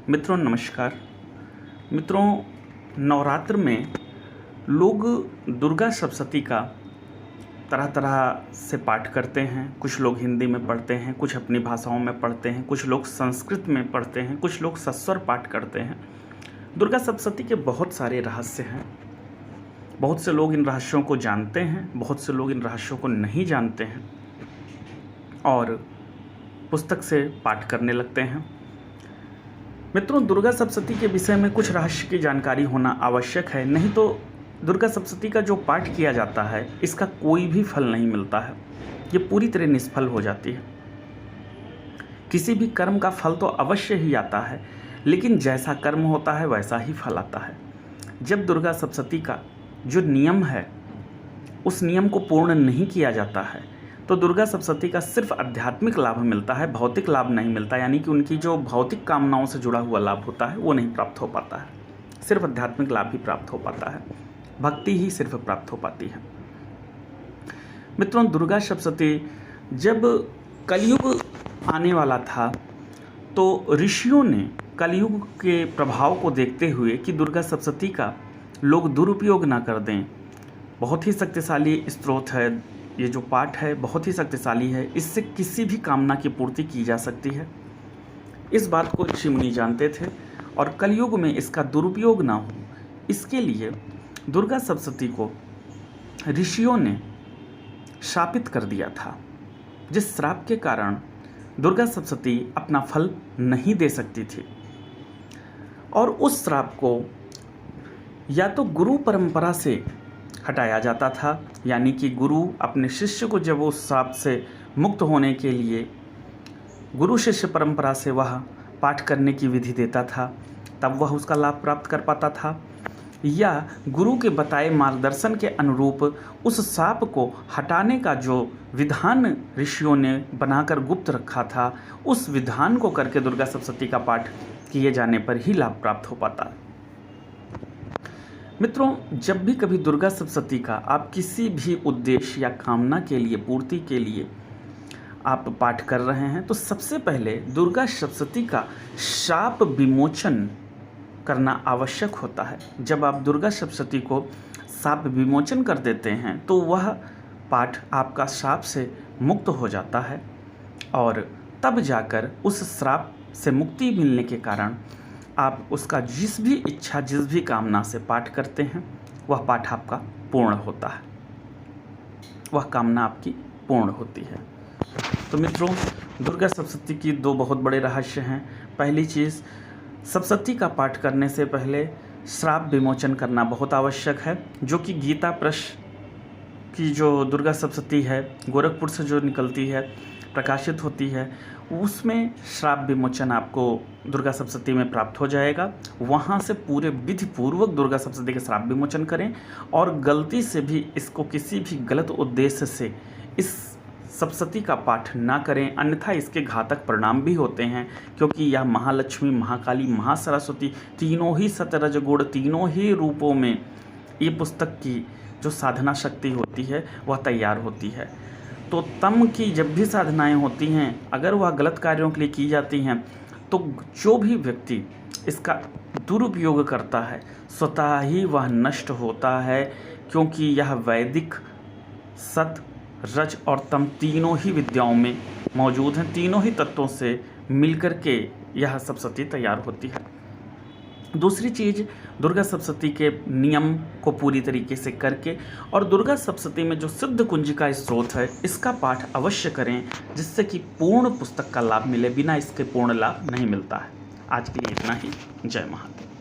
मित्रों नमस्कार। मित्रों, नवरात्र में लोग दुर्गा सप्तशती का तरह तरह से पाठ करते हैं। कुछ लोग हिंदी में पढ़ते हैं, कुछ अपनी भाषाओं में पढ़ते हैं, कुछ लोग संस्कृत में पढ़ते हैं, कुछ लोग सस्वर पाठ करते हैं। दुर्गा सप्तशती के बहुत सारे रहस्य हैं। बहुत से लोग इन रहस्यों को जानते हैं, बहुत से लोग इन रहस्यों को नहीं जानते हैं और पुस्तक से पाठ करने लगते हैं। मित्रों, दुर्गा सप्तशती के विषय में कुछ रहस्य की जानकारी होना आवश्यक है, नहीं तो दुर्गा सप्तशती का जो पाठ किया जाता है इसका कोई भी फल नहीं मिलता है। ये पूरी तरह निष्फल हो जाती है। किसी भी कर्म का फल तो अवश्य ही आता है, लेकिन जैसा कर्म होता है वैसा ही फल आता है। जब दुर्गा सप्तशती का जो नियम है उस नियम को पूर्ण नहीं किया जाता है तो दुर्गा सप्तशती का सिर्फ आध्यात्मिक लाभ मिलता है, भौतिक लाभ नहीं मिलता। यानी कि उनकी जो भौतिक कामनाओं से जुड़ा हुआ लाभ होता है वो नहीं प्राप्त हो पाता है। सिर्फ आध्यात्मिक लाभ ही प्राप्त हो पाता है, भक्ति ही सिर्फ प्राप्त हो पाती है। मित्रों, दुर्गा सप्तशती जब कलयुग आने वाला था तो ऋषियों ने कलयुग के प्रभाव को देखते हुए कि दुर्गा सप्तशती का लोग दुरुपयोग ना कर दें, बहुत ही शक्तिशाली स्रोत है, ये जो पाठ है बहुत ही शक्तिशाली है, इससे किसी भी कामना की पूर्ति की जा सकती है। इस बात को ऋषि मुनि जानते थे और कलयुग में इसका दुरुपयोग ना हो, इसके लिए दुर्गा सप्तशती को ऋषियों ने शापित कर दिया था, जिस श्राप के कारण दुर्गा सप्तशती अपना फल नहीं दे सकती थी। और उस श्राप को या तो गुरु परंपरा से हटाया जाता था, यानी कि गुरु अपने शिष्य को जब उस श्राप से मुक्त होने के लिए गुरु शिष्य परंपरा से वह पाठ करने की विधि देता था, तब वह उसका लाभ प्राप्त कर पाता था, या गुरु के बताए मार्गदर्शन के अनुरूप उस श्राप को हटाने का जो विधान ऋषियों ने बनाकर गुप्त रखा था उस विधान को करके दुर्गा सप्तशती का पाठ किए जाने पर ही लाभ प्राप्त हो पाता। मित्रों, जब भी कभी दुर्गा सप्तशती का आप किसी भी उद्देश्य या कामना के लिए पूर्ति के लिए आप पाठ कर रहे हैं तो सबसे पहले दुर्गा सप्तशती का शाप विमोचन करना आवश्यक होता है। जब आप दुर्गा सप्तशती को शाप विमोचन कर देते हैं तो वह पाठ आपका शाप से मुक्त हो जाता है और तब जाकर उस श्राप से मुक्ति मिलने के कारण आप उसका जिस भी इच्छा, जिस भी कामना से पाठ करते हैं वह पाठ आपका पूर्ण होता है, वह कामना आपकी पूर्ण होती है। तो मित्रों, दुर्गा सप्तशती की दो बहुत बड़े रहस्य हैं। पहली चीज़, सप्तशती का पाठ करने से पहले श्राप विमोचन करना बहुत आवश्यक है, जो कि गीता प्रेस की जो दुर्गा सप्तशती है गोरखपुर से जो निकलती है, प्रकाशित होती है, उसमें श्राप विमोचन आपको दुर्गा सप्तशती में प्राप्त हो जाएगा। वहाँ से पूरे विधि पूर्वक दुर्गा सप्तशती का श्राप विमोचन करें और गलती से भी इसको किसी भी गलत उद्देश्य से इस सप्तशती का पाठ ना करें, अन्यथा इसके घातक परिणाम भी होते हैं, क्योंकि यह महालक्ष्मी, महाकाली, महासरस्वती तीनों ही सतरजगुण, तीनों ही रूपों में ये पुस्तक की जो साधना शक्ति होती है वह तैयार होती है। तो तम की जब भी साधनाएं होती हैं, अगर वह गलत कार्यों के लिए की जाती हैं तो जो भी व्यक्ति इसका दुरुपयोग करता है स्वतः ही वह नष्ट होता है, क्योंकि यह वैदिक सत, रज और तम तीनों ही विद्याओं में मौजूद हैं। तीनों ही तत्वों से मिलकर के यह सप्तशती तैयार होती है। दूसरी चीज़, दुर्गा सप्तशती के नियम को पूरी तरीके से करके और दुर्गा सप्तशती में जो सिद्ध कुंजिका स्रोत है इसका पाठ अवश्य करें, जिससे कि पूर्ण पुस्तक का लाभ मिले। बिना इसके पूर्ण लाभ नहीं मिलता है। आज के लिए इतना ही। जय महादेव।